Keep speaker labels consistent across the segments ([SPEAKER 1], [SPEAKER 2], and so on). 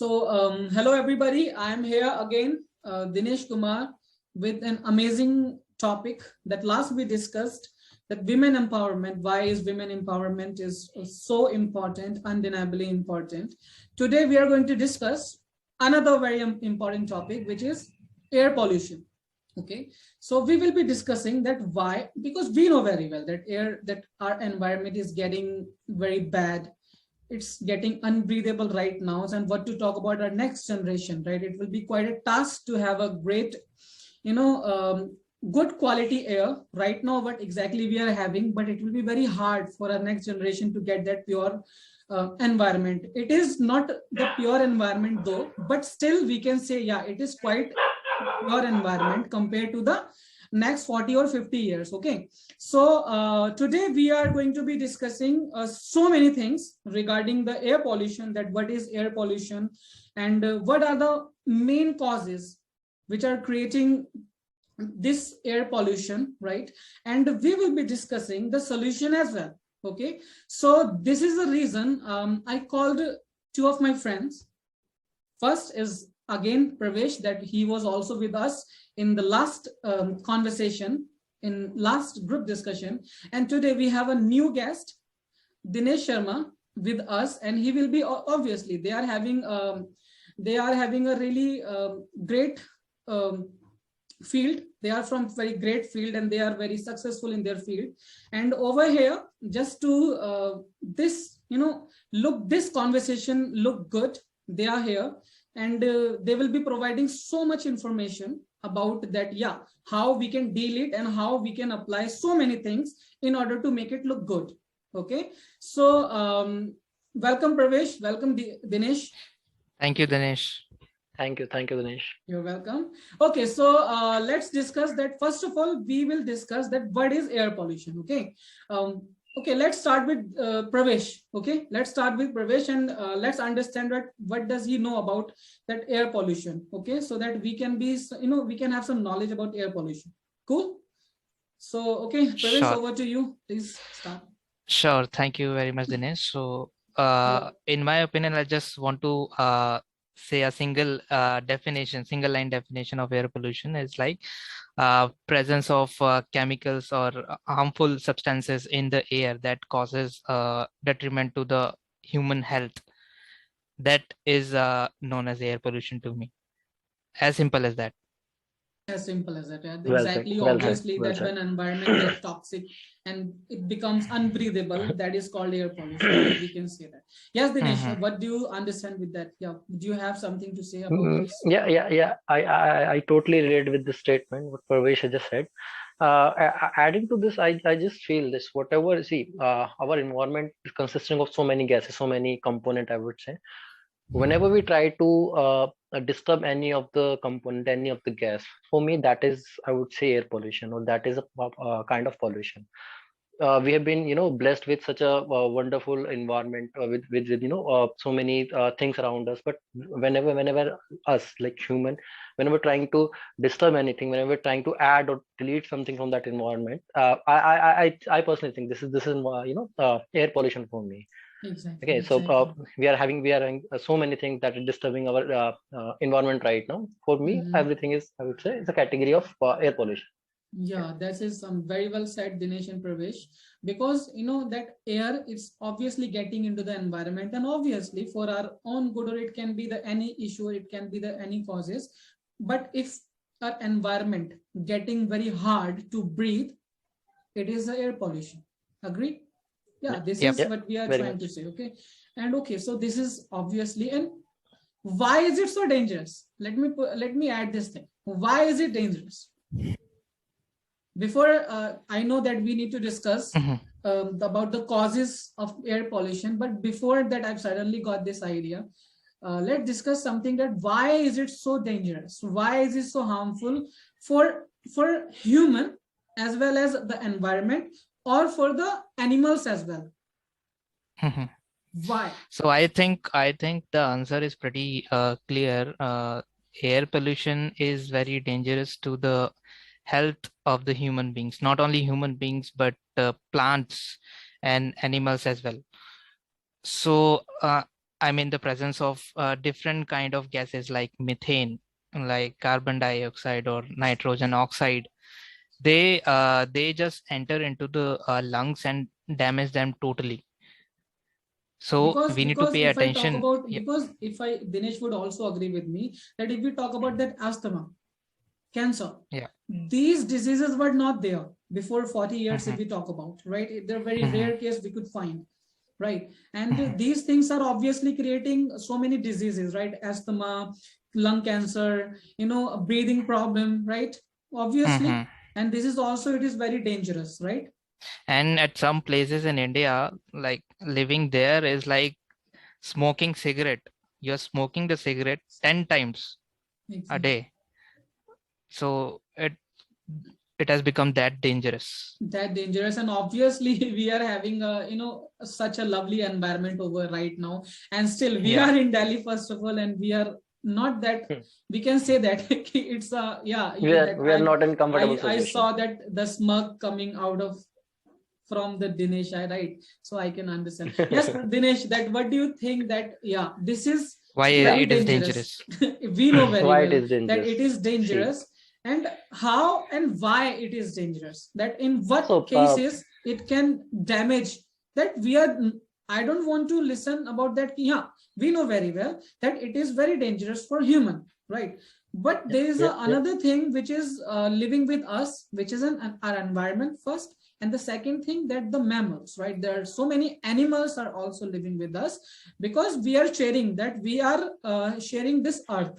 [SPEAKER 1] Hello everybody. I am here again, Dinesh Kumar, with an amazing topic that last we discussed, that women empowerment. Why is women empowerment is so important, undeniably important. Today we are going to discuss another very important topic, which is air pollution. Okay, so we will be discussing that why, because we know very well that our environment is getting very bad, it's getting unbreathable right now, and what to talk about our next generation, right? It will be quite a task to have a great, good quality air right now what exactly we are having, but it will be very hard for our next generation to get that pure environment. It is not the pure environment though, but still we can say, yeah, it is quite pure environment compared to the next 40 or 50 years. Okay, so today we are going to be discussing so many things regarding the air pollution, that what is air pollution, and what are the main causes which are creating this air pollution, right? And we will be discussing the solution as well. Okay, so this is the reason I called two of my friends. First is again Pravesh, that he was also with us in the last conversation, in last group discussion, and today we have a new guest, Dinesh Sharma, with us, and he will be, obviously they are having a really great field. They are from very great field and they are very successful in their field. And over here, just to this conversation look good, they are here, and they will be providing so much information about that, yeah, how we can deal it and how we can apply so many things in order to make it look good. Okay, so welcome Pravesh, welcome Dinesh.
[SPEAKER 2] Thank you, Dinesh.
[SPEAKER 3] Thank you, Dinesh.
[SPEAKER 1] You're welcome. Okay, so let's discuss that. First of all, we will discuss that what is air pollution. Okay, okay, let's start with Pravesh. Okay, let's start with Pravesh, and let's understand what does he know about that air pollution. Okay, so that we can be, we can have some knowledge about air pollution. Cool. So okay, Pravesh,
[SPEAKER 2] Sure.
[SPEAKER 1] over to you. Please start.
[SPEAKER 2] Sure. Thank you very much, Dinesh. So, in my opinion, I just want to say a single line definition of air pollution is like presence of chemicals or harmful substances in the air that causes detriment to the human health. That is known as air pollution to me. As simple as that.
[SPEAKER 1] As simple as that.
[SPEAKER 3] Well
[SPEAKER 1] Exactly.
[SPEAKER 3] said, well
[SPEAKER 1] Obviously,
[SPEAKER 3] said, well
[SPEAKER 1] that
[SPEAKER 3] said.
[SPEAKER 1] when environment gets toxic and it becomes unbreathable, that is called air pollution. We can say that. Yes, Dinesh, what do you understand with that? Yeah, do you have something to say about this?
[SPEAKER 3] Yeah. I totally relate with the statement what Parvesh just said. Adding to this, I just feel this. Whatever, see, our environment is consisting of so many gases, so many component, I would say. Whenever we try to disturb any of the component, any of the gas, for me that is, I would say, air pollution, or that is a kind of pollution. We have been, blessed with such a wonderful environment, with so many things around us. But whenever us, like human, whenever trying to disturb anything, whenever trying to add or delete something from that environment, I personally think this is air pollution for me.
[SPEAKER 1] Exactly.
[SPEAKER 3] Okay, so
[SPEAKER 1] Exactly.
[SPEAKER 3] we are having so many things that are disturbing our environment right now. For me, everything is, I would say, it's a category of air pollution.
[SPEAKER 1] Yeah, that is very well said, Dinesh and Pravesh, because that air is obviously getting into the environment, and obviously for our own good, or it can be the any issue, it can be the any causes. But if our environment getting very hard to breathe, it is the air pollution. Agree? Yeah, this is what we are trying to say. Okay, and okay, so this is obviously, and why is it so dangerous? Let me add this thing. Why is it dangerous? Before I know that we need to discuss about the causes of air pollution, but before that, I've suddenly got this idea. Let's discuss something, that why is it so dangerous? Why is it so harmful for human as well as the environment, or for the animals as well? Why?
[SPEAKER 2] So I think the answer is pretty clear. Air pollution is very dangerous to the health of the human beings, not only human beings, but plants and animals as well. So I mean, the presence of different kind of gases like methane, like carbon dioxide or nitrogen oxide, they just enter into the lungs and damage them totally. So we need to
[SPEAKER 1] Because
[SPEAKER 2] pay
[SPEAKER 1] if I talk
[SPEAKER 2] attention.
[SPEAKER 1] about,
[SPEAKER 2] Yeah.
[SPEAKER 1] because if I, Dinesh would also agree with me that if we talk about that asthma, cancer,
[SPEAKER 2] Yeah.
[SPEAKER 1] these diseases were not there before 40 years. If
[SPEAKER 2] Mhm.
[SPEAKER 1] we talk about, right, they're very
[SPEAKER 2] Mhm.
[SPEAKER 1] rare case we could find, right? And
[SPEAKER 2] Mhm.
[SPEAKER 1] these things are obviously creating so many diseases, right? Asthma, lung cancer, breathing problem, right? Obviously.
[SPEAKER 2] Mhm.
[SPEAKER 1] And this is also, it is very dangerous, right?
[SPEAKER 2] And at some places in India, like living there is like smoking cigarette. You're smoking the cigarette 10 times a
[SPEAKER 1] Exactly.
[SPEAKER 2] day. So it has become that dangerous.
[SPEAKER 1] That dangerous. And obviously we are having a, such a lovely environment over right now, and still we
[SPEAKER 2] Yeah.
[SPEAKER 1] are in Delhi first of all, and we are not that, we can say that it's a, yeah, that
[SPEAKER 3] we are not in comfortable
[SPEAKER 1] I
[SPEAKER 3] situation.
[SPEAKER 1] saw that the smoke coming out of from the Dinesh, right? So I can understand. Yes, Dinesh, that what do you think that, yeah, this is
[SPEAKER 2] Why
[SPEAKER 1] very
[SPEAKER 2] it is
[SPEAKER 1] dangerous.
[SPEAKER 2] dangerous?
[SPEAKER 1] We know very
[SPEAKER 3] Why it
[SPEAKER 1] well
[SPEAKER 3] is
[SPEAKER 1] that
[SPEAKER 3] dangerous?
[SPEAKER 1] it is
[SPEAKER 3] See,
[SPEAKER 1] dangerous, and how and why it is dangerous. That in what
[SPEAKER 3] so
[SPEAKER 1] cases it can damage. That we are, I don't want to listen about that. Yeah, we know very well that it is very dangerous for human, right? But there is
[SPEAKER 3] yeah, yeah.
[SPEAKER 1] another thing which is living with us, which is our environment first, and the second thing, that the mammals, right? There are so many animals are also living with us, because we are sharing, that we are sharing this earth,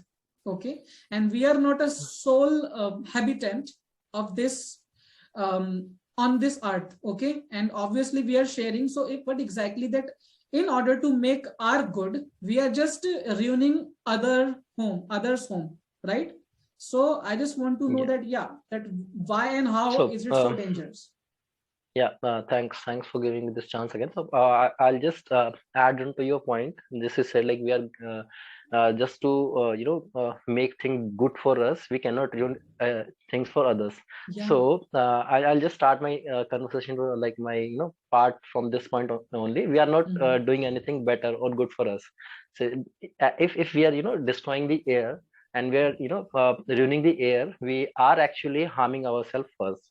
[SPEAKER 1] okay? And we are not a sole habitant of this, on this earth, okay? And obviously we are sharing. So but exactly that, in order to make our good, we are just ruining others home, right? So I just want to know
[SPEAKER 3] Yeah.
[SPEAKER 1] that, yeah, that why and how
[SPEAKER 3] So
[SPEAKER 1] is it so dangerous?
[SPEAKER 3] yeah, thanks for giving me this chance again. So I'll just add on to your point. This is said like we are just to make things good for us. We cannot ruin things for others.
[SPEAKER 1] Yeah.
[SPEAKER 3] So I'll just start my conversation to like my part from this point only. We are not doing anything better or good for us. So if we are destroying the air and we are ruining the air, we are actually harming ourselves first.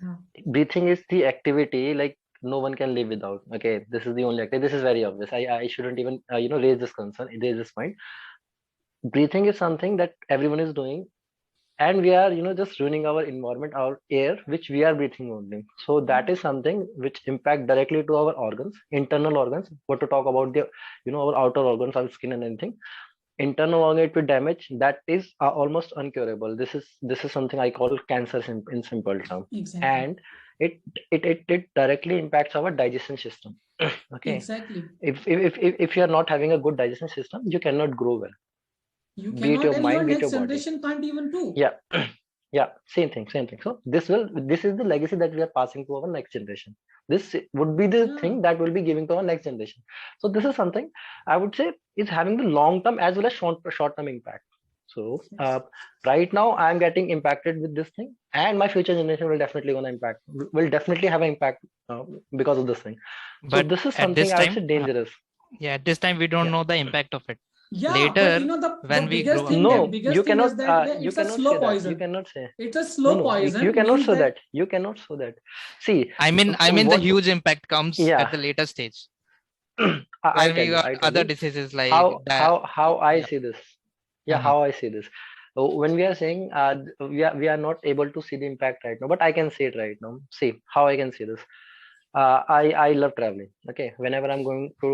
[SPEAKER 1] Yeah.
[SPEAKER 3] Breathing is the activity like no one can live without. Okay, this is the only activity. This is very obvious. I shouldn't even raise this concern, raise this point. Breathing is something that everyone is doing, and we are just ruining our environment, our air which we are breathing only. So that is something which impact directly to our organs, internal organs. What to talk about the our outer organs, our skin and anything. Internal organ to damage that is almost uncurable. This is something I call cancer in simple term.
[SPEAKER 1] Exactly.
[SPEAKER 3] And it directly impacts our digestion system. Okay,
[SPEAKER 1] Exactly.
[SPEAKER 3] if you are not having a good digestion system, you cannot grow well,
[SPEAKER 1] You
[SPEAKER 3] be it
[SPEAKER 1] cannot,
[SPEAKER 3] your
[SPEAKER 1] and your
[SPEAKER 3] mind, be it your
[SPEAKER 1] next
[SPEAKER 3] body.
[SPEAKER 1] generation can't even do.
[SPEAKER 3] Yeah. Yeah, same thing. So this is the legacy that we are passing to our next generation. This would be the
[SPEAKER 1] Yeah.
[SPEAKER 3] thing that will be giving to our next generation. So this is something I would say is having the long term as well as short term impact. So
[SPEAKER 1] Yes.
[SPEAKER 3] right now I am getting impacted with this thing, and my future generation will definitely have an impact because of this thing. So
[SPEAKER 2] But
[SPEAKER 3] this is
[SPEAKER 2] at
[SPEAKER 3] something
[SPEAKER 2] this
[SPEAKER 3] I would say
[SPEAKER 2] time,
[SPEAKER 3] dangerous.
[SPEAKER 2] yeah, at this time we don't
[SPEAKER 3] Yeah.
[SPEAKER 2] know the impact of it.
[SPEAKER 1] Yeah, but
[SPEAKER 2] Later,
[SPEAKER 1] the
[SPEAKER 2] when we
[SPEAKER 1] biggest
[SPEAKER 2] grow up,
[SPEAKER 1] thing,
[SPEAKER 2] then
[SPEAKER 1] that
[SPEAKER 3] No,
[SPEAKER 1] biggest thing is that
[SPEAKER 3] you
[SPEAKER 1] it's a
[SPEAKER 3] cannot say
[SPEAKER 1] slow
[SPEAKER 3] that. You
[SPEAKER 1] poison.
[SPEAKER 3] cannot say.
[SPEAKER 1] It's a
[SPEAKER 3] No,
[SPEAKER 1] slow
[SPEAKER 3] no, you
[SPEAKER 1] poison,
[SPEAKER 3] cannot
[SPEAKER 1] means
[SPEAKER 3] say
[SPEAKER 1] that,
[SPEAKER 3] that. You cannot say that. See,
[SPEAKER 2] I mean the
[SPEAKER 3] what?
[SPEAKER 2] huge impact comes at
[SPEAKER 3] Yeah,
[SPEAKER 2] the later stage
[SPEAKER 3] I
[SPEAKER 2] when we
[SPEAKER 3] tell you.
[SPEAKER 2] got
[SPEAKER 3] I tell
[SPEAKER 2] other
[SPEAKER 3] you
[SPEAKER 2] diseases like
[SPEAKER 3] how I
[SPEAKER 2] yeah.
[SPEAKER 3] see this. Yeah,
[SPEAKER 2] Mhm.
[SPEAKER 3] how I see this. When we are saying we are not able to see the impact right now, but I can see it right now. See how I can see this. I love traveling. Okay, whenever I'm going to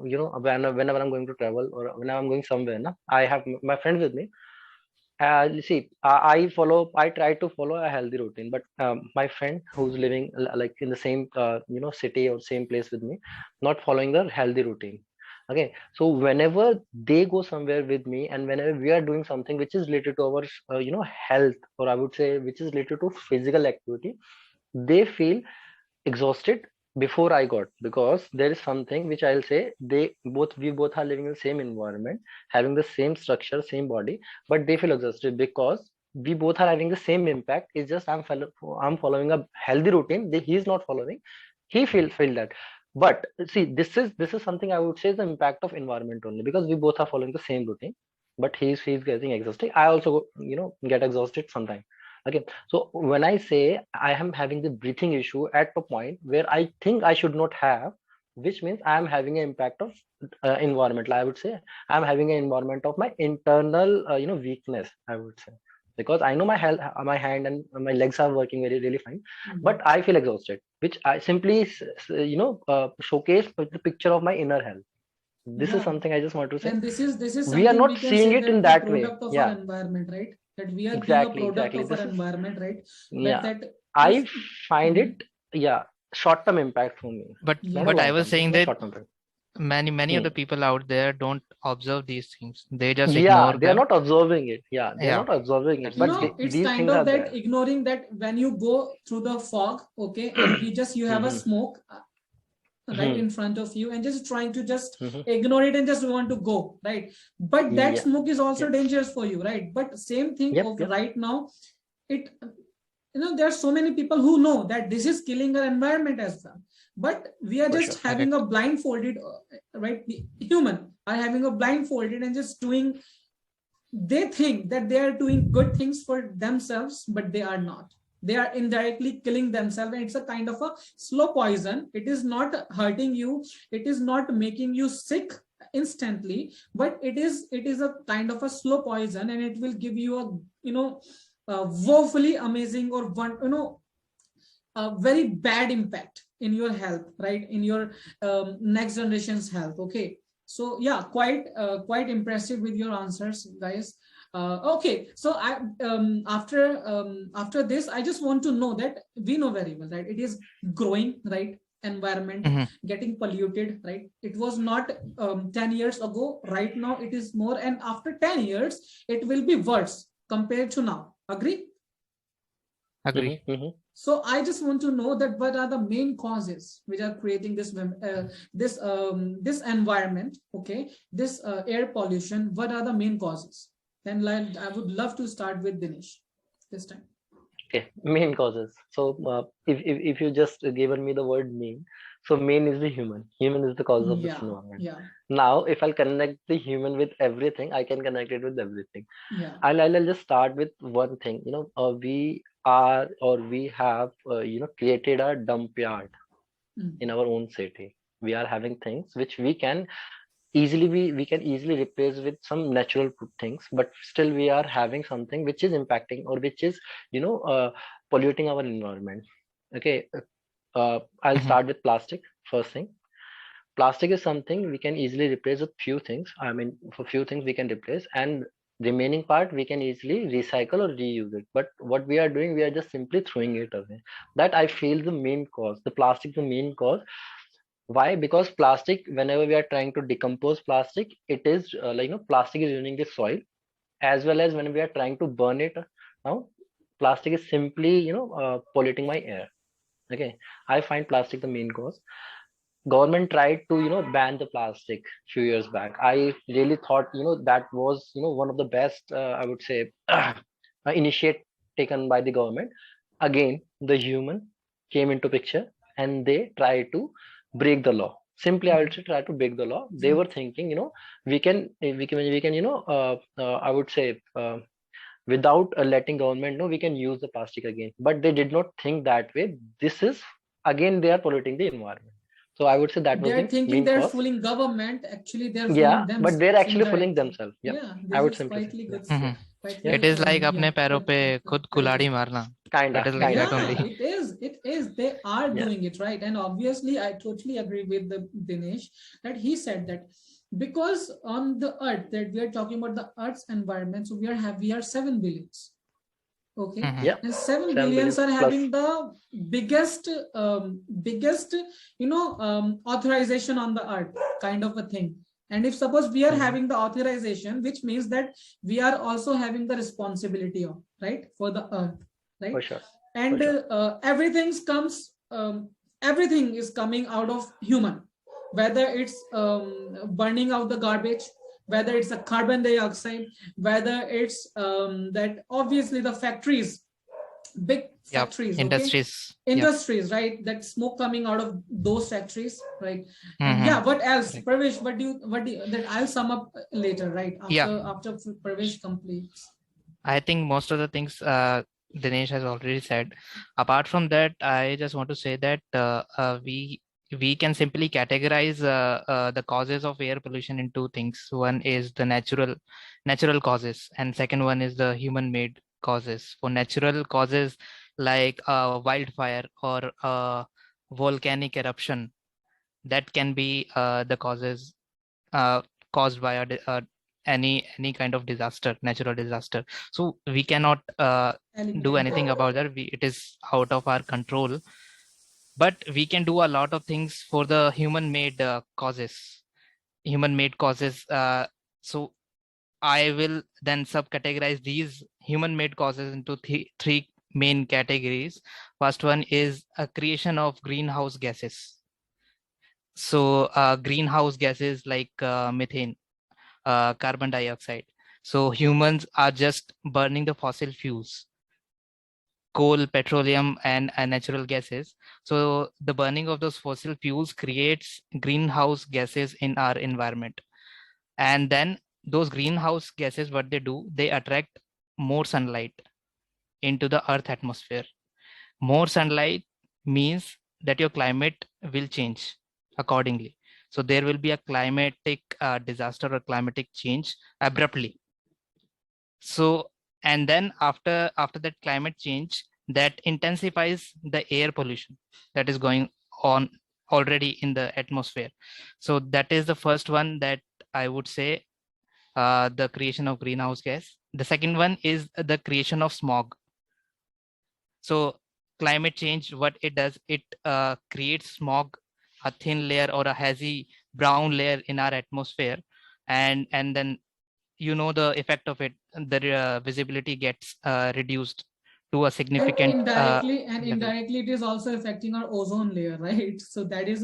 [SPEAKER 3] whenever I'm going to travel or whenever I'm going somewhere, na, I have my friends with me. See, I try to follow a healthy routine, but my friend who's living like in the same city or same place with me, not following the healthy routine. Okay, so whenever they go somewhere with me, and whenever we are doing something which is related to our health, or I would say which is related to physical activity, they feel exhausted before I got, because there is something which I'll say, we both are living in the same environment, having the same structure, same body, but they feel exhausted because we both are having the same impact. It's just I'm following a healthy routine. He is not following. He feel that. But see, this is something I would say is the impact of environment only, because we both are following the same routine. But he's getting exhausted. I also get exhausted sometimes. Okay, so when I say I am having the breathing issue at a point where I think I should not have, which means I am having an impact of environmental. I would say I'm having an environment of my internal weakness, I would say, because I know my health, my hand and my legs are working very really fine, but I feel exhausted, which I simply showcase the picture of my inner health. This is
[SPEAKER 1] Yeah.
[SPEAKER 3] something I just want to say.
[SPEAKER 1] And this is
[SPEAKER 3] We are
[SPEAKER 1] something
[SPEAKER 3] not
[SPEAKER 1] we can
[SPEAKER 3] seeing
[SPEAKER 1] say
[SPEAKER 3] it in
[SPEAKER 1] that the
[SPEAKER 3] that way.
[SPEAKER 1] product of our
[SPEAKER 3] Yeah,
[SPEAKER 1] environment, right? That we are being a
[SPEAKER 3] exactly,
[SPEAKER 1] product
[SPEAKER 3] exactly.
[SPEAKER 1] of our
[SPEAKER 3] This is,
[SPEAKER 1] environment, right?
[SPEAKER 3] yeah,
[SPEAKER 1] That if
[SPEAKER 3] I find
[SPEAKER 1] Mhm.
[SPEAKER 3] it, yeah, short-term impact for me,
[SPEAKER 2] But
[SPEAKER 3] not a
[SPEAKER 1] Yeah.
[SPEAKER 2] I was
[SPEAKER 3] long-term,
[SPEAKER 2] saying
[SPEAKER 3] just
[SPEAKER 2] that
[SPEAKER 3] short-term impact.
[SPEAKER 2] many of
[SPEAKER 3] Hmm.
[SPEAKER 2] the people out there don't observe these things. They just
[SPEAKER 3] Yeah,
[SPEAKER 2] ignore
[SPEAKER 3] they are
[SPEAKER 2] them.
[SPEAKER 3] not observing it. Yeah, they are
[SPEAKER 2] Yeah,
[SPEAKER 3] not observing it,
[SPEAKER 2] that's the
[SPEAKER 3] but
[SPEAKER 2] thing.
[SPEAKER 1] It's
[SPEAKER 3] these
[SPEAKER 1] kind
[SPEAKER 3] things are
[SPEAKER 1] of that
[SPEAKER 3] there.
[SPEAKER 1] ignoring that when you go through the fog, okay, and you have a
[SPEAKER 3] Hmm.
[SPEAKER 1] smoke right
[SPEAKER 3] Hmm.
[SPEAKER 1] in front of you, and just trying to just
[SPEAKER 3] Hmm.
[SPEAKER 1] ignore it and just want to go, right? But that
[SPEAKER 3] Yeah.
[SPEAKER 1] smoke is also
[SPEAKER 3] Yep.
[SPEAKER 1] dangerous for you, right? But same thing
[SPEAKER 3] Yep.
[SPEAKER 1] of
[SPEAKER 3] Yep.
[SPEAKER 1] right now, it there are so many people who know that this is killing our environment as well, but we are
[SPEAKER 3] For sure.
[SPEAKER 1] just having a
[SPEAKER 2] Correct.
[SPEAKER 1] blindfolded right, the human are having a blindfolded and just doing, they think that they are doing good things for themselves, but they are not. They are indirectly killing themselves, and it's a kind of a slow poison. It is not hurting you, it is not making you sick instantly, but it is a kind of a slow poison, and it will give you a woefully amazing or one a very bad impact in your health, right, in your next generation's health. Okay, so yeah, quite impressive with your answers, guys. Okay, so after this, I just want to know that we know very well, right, it is growing, right, environment
[SPEAKER 2] Hmm.
[SPEAKER 1] getting polluted, right? It was not 10 years ago, right now it is more, and after 10 years it will be worse compared to now. Agree?
[SPEAKER 2] Agree.
[SPEAKER 1] So I just want to know that what are the main causes which are creating this environment, okay, this air pollution. What are the main causes? Then I would love to start with Dinesh this time.
[SPEAKER 3] Okay, main causes. So if you just given me the word main, so main is the human. Human is the cause of this
[SPEAKER 1] Yeah,
[SPEAKER 3] environment.
[SPEAKER 1] yeah,
[SPEAKER 3] Now, if I'll connect the human with everything, I can connect it with everything.
[SPEAKER 1] yeah.
[SPEAKER 3] I'll just start with one thing. We are, or we have created a dump yard
[SPEAKER 1] Mm.
[SPEAKER 3] in our own city. We are having things which we can easily replace with some natural things, but still we are having something which is impacting, or which is you know uh, polluting our environment. Okay, I'll
[SPEAKER 2] Hmm.
[SPEAKER 3] start with plastic. First thing, plastic is something we can easily replace with few things. I mean, for few things we can replace, and remaining part we can easily recycle or reuse it. But what we are doing, we are just simply throwing it away. That I feel the main cause. The plastic, the main cause. Why? Because plastic, whenever we are trying to decompose plastic, it is plastic is ruining the soil, as well as when we are trying to burn it. Now, plastic is simply polluting my air. Okay, I find plastic the main cause. Government tried to ban the plastic few years back. I really thought that was one of the best, I would say, initiate taken by the government. Again, the human came into picture, and they try to break the law. Simply, I would say, try to break the law. They
[SPEAKER 1] Yeah.
[SPEAKER 3] were thinking, we can I would say, without letting government know, we can use the plastic again. But they did not think that way. This is, again, they are polluting the environment. So I would say that was
[SPEAKER 1] They're
[SPEAKER 3] the
[SPEAKER 1] thinking
[SPEAKER 3] main
[SPEAKER 1] they're
[SPEAKER 3] cause.
[SPEAKER 1] fooling government. Actually, they're fooling
[SPEAKER 3] Yeah, but they're
[SPEAKER 1] themselves
[SPEAKER 3] actually fooling
[SPEAKER 1] indirectly.
[SPEAKER 3] themselves. Yep,
[SPEAKER 1] Yeah,
[SPEAKER 3] I
[SPEAKER 1] this
[SPEAKER 3] would
[SPEAKER 1] is
[SPEAKER 3] simply say.
[SPEAKER 1] quietly
[SPEAKER 3] Yeah,
[SPEAKER 1] good,
[SPEAKER 2] Hmm.
[SPEAKER 1] quite
[SPEAKER 3] yeah,
[SPEAKER 2] It
[SPEAKER 1] well.
[SPEAKER 2] is like
[SPEAKER 1] Yeah,
[SPEAKER 2] अपने पैरों
[SPEAKER 1] correct,
[SPEAKER 2] पे
[SPEAKER 1] correct, correct.
[SPEAKER 2] खुद
[SPEAKER 1] Very
[SPEAKER 2] कुल्हाड़ी
[SPEAKER 1] good.
[SPEAKER 2] मारना.
[SPEAKER 3] kinda,
[SPEAKER 2] That is like
[SPEAKER 3] kinda,
[SPEAKER 2] that
[SPEAKER 1] Yeah,
[SPEAKER 2] only.
[SPEAKER 3] kinda.
[SPEAKER 1] it is. They are
[SPEAKER 3] Yeah.
[SPEAKER 1] doing it right, and obviously, I totally agree with the Dinesh that he said that because on the Earth that we are talking about the Earth's environment, so we are 7 billions. Okay,
[SPEAKER 2] Hmm.
[SPEAKER 3] Yeah,
[SPEAKER 1] and 7 billions
[SPEAKER 3] 7 billions
[SPEAKER 1] are
[SPEAKER 3] plus.
[SPEAKER 1] having the biggest authorization on the Earth, kind of a thing. And if suppose we are
[SPEAKER 3] Hmm.
[SPEAKER 1] having the authorization, which means that we are also having the responsibility of, right, for the Earth,
[SPEAKER 3] For
[SPEAKER 1] right?
[SPEAKER 3] sure, for
[SPEAKER 1] And
[SPEAKER 3] sure.
[SPEAKER 1] everything is coming out of human, whether it's burning out the garbage, whether it's a carbon dioxide, whether it's that obviously the factories, big factories, okay,
[SPEAKER 2] industries,
[SPEAKER 1] industries, right? That smoke coming out of those factories, right? And
[SPEAKER 2] Mhm.
[SPEAKER 1] yeah, what else,
[SPEAKER 2] Correct.
[SPEAKER 1] Pravesh? What do you, that I'll sum up later, right? After Pravesh completes.
[SPEAKER 2] I think most of the things Dinesh has already said. Apart from that, I just want to say that we can simply categorize the causes of air pollution in two things. One is the natural causes, and second one is the human-made causes. For natural causes like wildfire or volcanic eruption, that can be the causes uh, caused by any kind of disaster, natural disaster. So we cannot do
[SPEAKER 1] Eliminate
[SPEAKER 2] anything
[SPEAKER 1] them.
[SPEAKER 2] about that. It is out of our control. But we can do a lot of things for the human-made causes. Human-made causes. So I will then subcategorize these human-made causes into three main categories. First one is a creation of greenhouse gases. So greenhouse gases like methane, carbon dioxide. So humans are just burning the fossil fuels, coal, petroleum, and natural gases. So the burning of those fossil fuels creates greenhouse gases in our environment. And then those greenhouse gases, what they do, they attract more sunlight into the Earth atmosphere. More sunlight means that your climate will change accordingly. So there will be a climatic disaster or climatic change abruptly. So, and then after that climate change, that intensifies the air pollution that is going on already in the atmosphere. So that is the first one that I would say, the creation of greenhouse gas. The second one is the creation of smog. So climate change, what it does, it creates smog, a thin layer or a hazy brown layer in our atmosphere, and then the effect of it, the visibility gets reduced to a
[SPEAKER 1] And
[SPEAKER 2] significant level.
[SPEAKER 1] indirectly, it is also affecting our ozone layer, right? So that is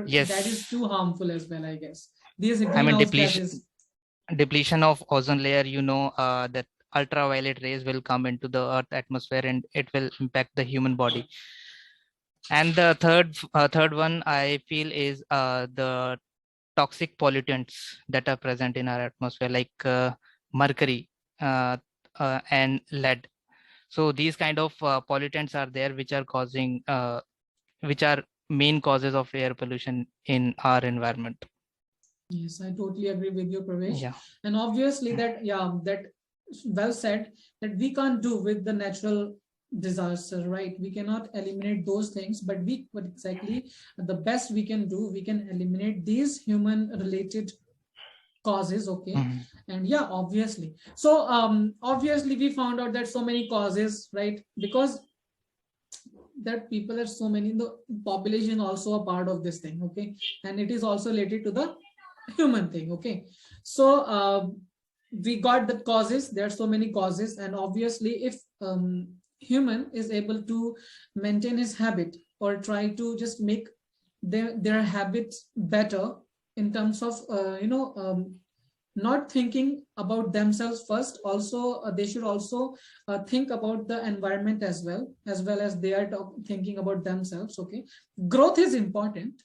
[SPEAKER 2] Yes,
[SPEAKER 1] too harmful as well, I guess. These
[SPEAKER 2] I mean
[SPEAKER 1] greenhouse gases.
[SPEAKER 2] depletion of ozone layer, that ultraviolet rays will come into the earth atmosphere and it will impact the human body. And the third one I feel is the toxic pollutants that are present in our atmosphere, like mercury and lead. So these kind of pollutants are there, which are main causes of air pollution in our environment.
[SPEAKER 1] Yes, I totally agree with you, Pravesh.
[SPEAKER 2] Yeah.
[SPEAKER 1] And obviously that well said, that we can't do with the natural disaster, right? We cannot eliminate those things, but what exactly the best we can do, we can eliminate these human related causes, okay.
[SPEAKER 2] Mhm.
[SPEAKER 1] And yeah, obviously, so obviously we found out that so many causes, right? Because that people are so many, the population also a part of this thing, okay. And it is also related to the human thing, okay. So we got the causes, there are so many causes, and obviously if human is able to maintain his habit or try to just make their habits better in terms of not thinking about themselves first, also they should also think about the environment as well as they are thinking about themselves, okay. Growth is important,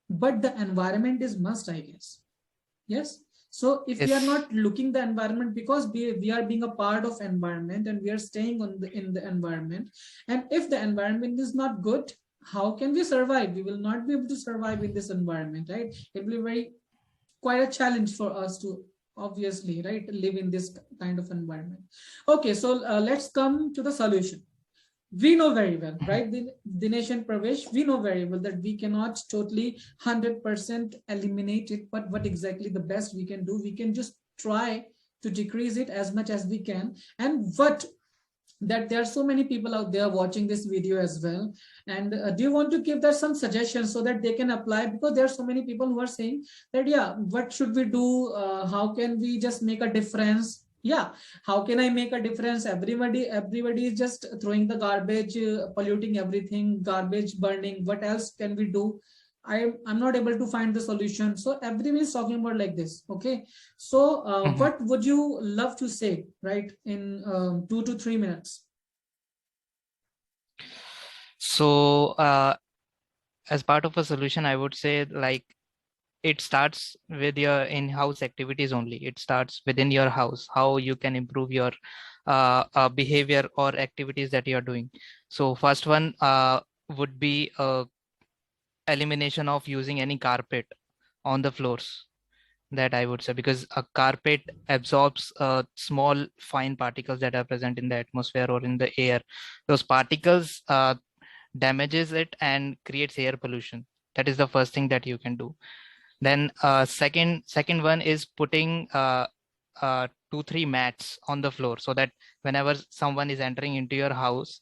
[SPEAKER 1] but the environment is must, I guess. Yes. So if we are
[SPEAKER 2] Yes.
[SPEAKER 1] not looking the environment, because we are being a part of environment and we are staying in the environment, and if the environment is not good, how can we survive? We will not be able to survive in this environment, right? It will be very quite a challenge for us to obviously, right, live in this kind of environment. Okay, so let's come to the solution. We know very well,
[SPEAKER 2] Mhm.
[SPEAKER 1] right, Dinesh and Pravesh, we know very well that we cannot totally 100% eliminate it, but what exactly the best we can do, we can just try to decrease it as much as we can. And what that there are so many people out there watching this video as well, and do you want to give them some suggestions so that they can apply, because there are so many people who are saying that yeah, what should we do, how can we just make a difference? Yeah, how can I make a difference? Everybody is just throwing the garbage, polluting everything, garbage burning, what else can we do? I'm not able to find the solution, so everyone is talking about like this, okay. So
[SPEAKER 2] Mhm.
[SPEAKER 1] what would you love to say, right, in 2 to 3 minutes?
[SPEAKER 2] So as part of a solution, I would say like it starts with your in-house activities only. It starts within your house, how you can improve your behavior or activities that you are doing. So first one would be elimination of using any carpet on the floors, that I would say, because a carpet absorbs small fine particles that are present in the atmosphere or in the air. Those particles damages it and creates air pollution. That is the first thing that you can do. Then second one is putting 2-3 mats on the floor, so that whenever someone is entering into your house,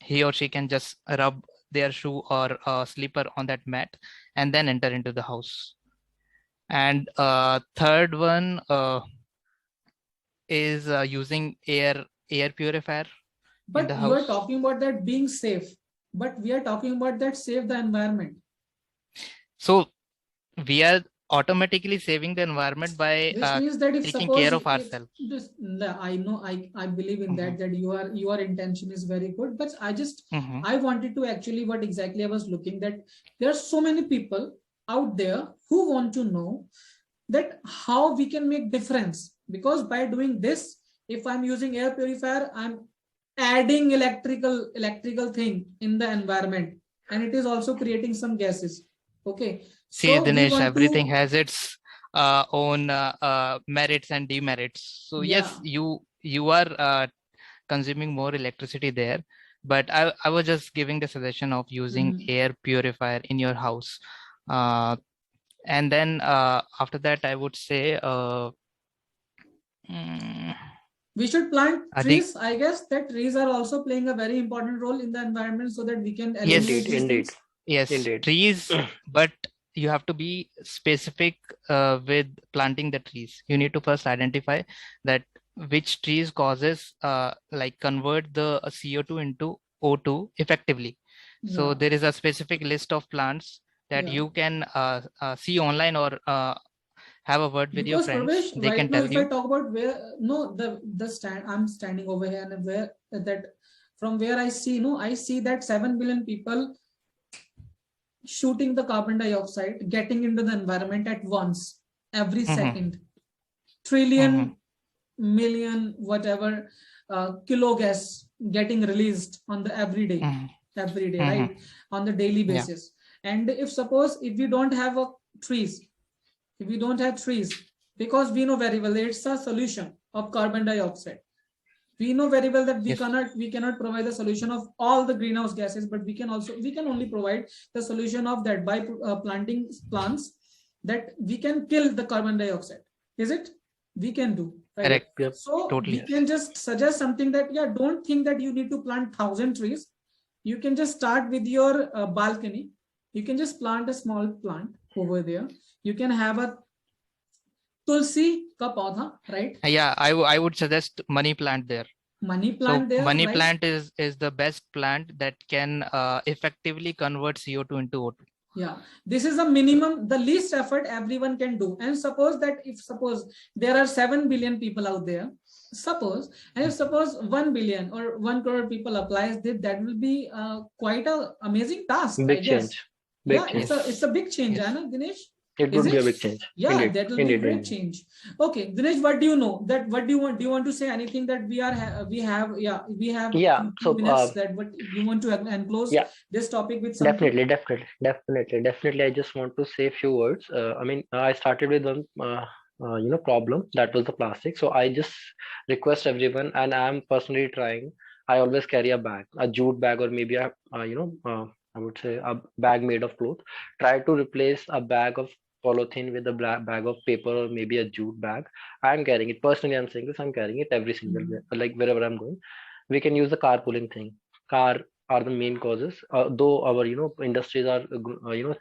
[SPEAKER 2] he or she can just rub their shoe or slipper on that mat and then enter into the house. And third one is using air purifier in
[SPEAKER 1] But
[SPEAKER 2] the
[SPEAKER 1] you are
[SPEAKER 2] house.
[SPEAKER 1] talking about that being safe, but we are talking about that save the environment.
[SPEAKER 2] So we are automatically saving the environment by
[SPEAKER 1] Which means that if
[SPEAKER 2] taking
[SPEAKER 1] suppose
[SPEAKER 2] care of
[SPEAKER 1] if
[SPEAKER 2] ourselves.
[SPEAKER 1] this, I know, I believe in that, that your intention is very good, but I wanted to actually, what exactly I was looking, that there are so many people out there who want to know that how we can make difference, because by doing this, if I'm using air purifier, I'm adding electrical thing in the environment, and it is also creating some gases. Okay,
[SPEAKER 2] See,
[SPEAKER 1] so we
[SPEAKER 2] Dinesh,
[SPEAKER 1] want
[SPEAKER 2] everything
[SPEAKER 1] to,
[SPEAKER 2] has its own merits and demerits. So yes,
[SPEAKER 1] yeah.
[SPEAKER 2] you are consuming more electricity there, but I was just giving the suggestion of using air purifier in your house. And then after that, I would say
[SPEAKER 1] We should plant
[SPEAKER 2] Adik,
[SPEAKER 1] trees. I guess that trees are also playing a very important role in the environment, so that we can
[SPEAKER 2] yes,
[SPEAKER 1] eliminate these things.
[SPEAKER 2] yes, trees, but you have to be specific with planting the trees. You need to first identify that which trees causes like convert the CO2 into O2 effectively. So
[SPEAKER 1] Yeah.
[SPEAKER 2] there is a specific list of plants that
[SPEAKER 1] Yeah.
[SPEAKER 2] you can see online or have a word with your
[SPEAKER 1] Because
[SPEAKER 2] friends.
[SPEAKER 1] Pravesh,
[SPEAKER 2] They
[SPEAKER 1] right
[SPEAKER 2] can
[SPEAKER 1] now,
[SPEAKER 2] tell
[SPEAKER 1] if I
[SPEAKER 2] you.
[SPEAKER 1] talk about where, no, the stand, I'm standing over here, and where that, from where I see, no, I see that 7 billion people shooting the carbon dioxide, getting into the environment at once, every second, trillion, million, whatever, kilo gas getting released on the every day, right, on the daily
[SPEAKER 2] Yeah.
[SPEAKER 1] basis. And if suppose if we don't have trees, if we don't have trees, because we know very well it's a solution of carbon dioxide. We know very well that
[SPEAKER 2] Yes.
[SPEAKER 1] we cannot provide the solution of all the greenhouse gases, but we can only provide the solution of that by planting plants that we can kill the carbon dioxide. Is it? We can do, right?
[SPEAKER 2] Correct.
[SPEAKER 3] Yep.
[SPEAKER 1] So
[SPEAKER 2] Totally.
[SPEAKER 1] we can just suggest something that, yeah, don't think that you need to plant 1,000 trees. You can just start with your balcony. You can just plant a small plant over there. You can have a tulsi ka paudha, right?
[SPEAKER 2] Yeah, I would suggest money plant there.
[SPEAKER 1] Money plant there,
[SPEAKER 2] money
[SPEAKER 1] right?
[SPEAKER 2] plant is the best plant that can effectively convert CO2 into O2.
[SPEAKER 1] Yeah, this is a minimum, the least effort everyone can do. And suppose that suppose there are 7 billion people out there, suppose, and if suppose 1 billion or 1 crore people applies, that will be quite a amazing task.
[SPEAKER 3] Big
[SPEAKER 1] I guess.
[SPEAKER 3] change. Big change.
[SPEAKER 1] It's a big change,
[SPEAKER 2] Yes.
[SPEAKER 1] Anna, Dinesh.
[SPEAKER 3] It would be a big change.
[SPEAKER 1] Yeah,
[SPEAKER 3] Indeed.
[SPEAKER 1] that will be a great change. Okay, Dinesh, what do you know? That what do you want? Do you want to say anything that we have?
[SPEAKER 3] Yeah. So
[SPEAKER 1] 2 minutes. That what you want to enclose this topic with something?
[SPEAKER 3] Definitely. I just want to say a few words. I mean, I started with one, problem, that was the plastic. So I just request everyone, and I'm personally trying. I always carry a bag, a jute bag, or maybe I would say a bag made of cloth. Try to replace a bag of polythene with a bag of paper, or maybe a jute bag. I'm carrying it personally. I'm saying this. I'm carrying it every single way, like wherever I'm going. We can use the carpooling thing. Car are the main causes, though our industries are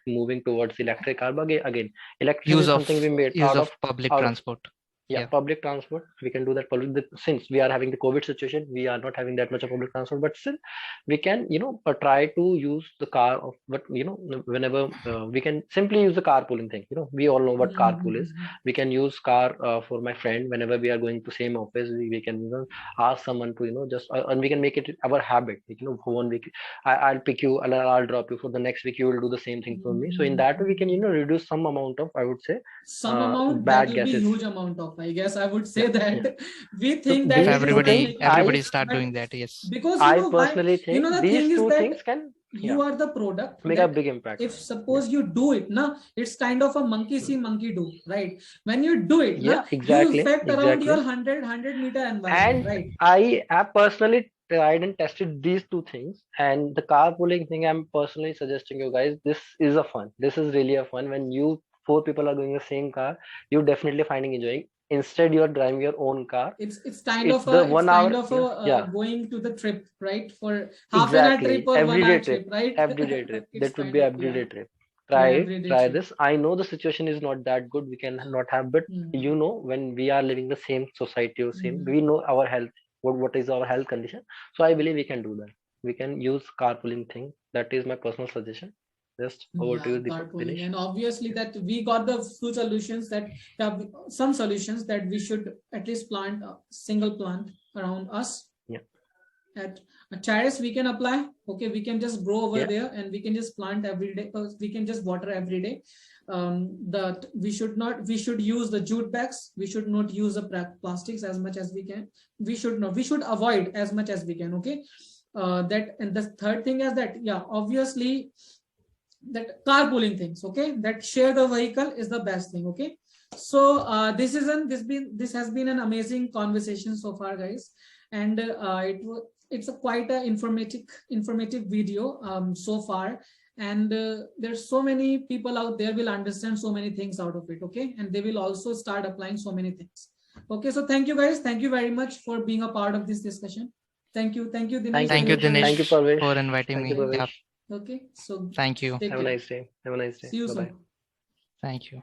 [SPEAKER 3] moving towards electric car, but again electricity is something we made
[SPEAKER 2] use of public transport.
[SPEAKER 3] Yeah, public transport, we can do that. Since we are having the COVID situation, we are not having that much of public transport, but still we can, try to use the car of, but whenever we can simply use the carpooling thing. We all know what carpool is. We can use car for my friend whenever we are going to same office. We can ask someone to just and we can make it our habit. Like, for 1 week I'll pick you and I'll drop you. For the next week you will do the same thing for me. So in that way we can reduce some amount of, I would say,
[SPEAKER 1] some amount, that
[SPEAKER 3] bad
[SPEAKER 1] will be
[SPEAKER 3] gases.
[SPEAKER 1] huge amount of, I guess I would say
[SPEAKER 3] Yeah,
[SPEAKER 1] that we
[SPEAKER 3] So
[SPEAKER 1] think that
[SPEAKER 3] these
[SPEAKER 1] it is
[SPEAKER 3] two
[SPEAKER 1] not
[SPEAKER 3] things,
[SPEAKER 1] making
[SPEAKER 2] everybody
[SPEAKER 1] sense,
[SPEAKER 2] start
[SPEAKER 1] but
[SPEAKER 2] doing that. Yes.
[SPEAKER 1] because
[SPEAKER 3] I
[SPEAKER 1] why,
[SPEAKER 3] personally think
[SPEAKER 1] the
[SPEAKER 3] these
[SPEAKER 1] thing is
[SPEAKER 3] two
[SPEAKER 1] that
[SPEAKER 3] things can
[SPEAKER 1] you are the product
[SPEAKER 3] make a
[SPEAKER 1] that
[SPEAKER 3] big impact.
[SPEAKER 1] if suppose you do it na, it's kind of a monkey see monkey do, right? When you do it na,
[SPEAKER 3] Yeah,
[SPEAKER 1] you
[SPEAKER 3] exactly,
[SPEAKER 1] affect around your
[SPEAKER 3] exactly.
[SPEAKER 1] 100 meter environment,
[SPEAKER 3] And
[SPEAKER 1] right?
[SPEAKER 3] I have personally tried and tested these two things, and the carpooling thing I'm personally suggesting you guys, this is a fun. This is really a fun. When you four people are going the same car, you're definitely finding enjoying. Instead, you're driving your own car.
[SPEAKER 1] It's kind
[SPEAKER 3] It's
[SPEAKER 1] of
[SPEAKER 3] the
[SPEAKER 1] a, it's
[SPEAKER 3] 1 hour,
[SPEAKER 1] kind of a
[SPEAKER 3] yeah,
[SPEAKER 1] going to the trip, right? For half an hour trip
[SPEAKER 3] exactly.
[SPEAKER 1] or 1 hour
[SPEAKER 3] Everyday trip,
[SPEAKER 1] trip, right?
[SPEAKER 3] everyday trip.
[SPEAKER 1] It's
[SPEAKER 3] That would
[SPEAKER 1] kind
[SPEAKER 3] be
[SPEAKER 1] of, yeah,
[SPEAKER 3] everyday trip.
[SPEAKER 1] yeah,
[SPEAKER 3] Try it,
[SPEAKER 1] everyday
[SPEAKER 3] try
[SPEAKER 1] trip.
[SPEAKER 3] this. I know the situation is not that good. We can not have, but when we are living the same society or same, we know our health. What is our health condition? So I believe we can do that. We can use carpooling thing. That is my personal suggestion. Just over to
[SPEAKER 1] Yeah,
[SPEAKER 3] you,
[SPEAKER 1] carpooling,
[SPEAKER 3] Dinesh.
[SPEAKER 1] and obviously that we got the few solutions that have some solutions that we should at least plant a single plant around us.
[SPEAKER 3] Yeah.
[SPEAKER 1] At a terrace we can apply. Okay, we can just grow over
[SPEAKER 3] Yeah.
[SPEAKER 1] there, and we can just plant every day. We can just water every day. That we should use the jute bags. We should not use the plastics as much as we can. We should avoid as much as we can. Okay, that, and the third thing is that, yeah, obviously that carpooling things, okay, that share the vehicle is the best thing. Okay, so this has been an amazing conversation so far, guys, and it's a quite a informative video so far, and there's so many people out there will understand so many things out of it. Okay, and they will also start applying so many things. Okay, so thank you guys, thank you very much for being a part of this discussion. Thank you Dinesh,
[SPEAKER 2] Thank you,
[SPEAKER 1] for your time.
[SPEAKER 3] Thank you,
[SPEAKER 2] Dinesh,
[SPEAKER 3] Parvesh.
[SPEAKER 2] for inviting
[SPEAKER 3] Thank you,
[SPEAKER 2] me. Yeah.
[SPEAKER 3] Parvesh.
[SPEAKER 1] Okay, so
[SPEAKER 2] Thank you.
[SPEAKER 1] take
[SPEAKER 3] Have a
[SPEAKER 1] care.
[SPEAKER 3] nice day. Have a nice day.
[SPEAKER 1] See you
[SPEAKER 3] Bye bye.
[SPEAKER 1] soon.
[SPEAKER 2] Thank you.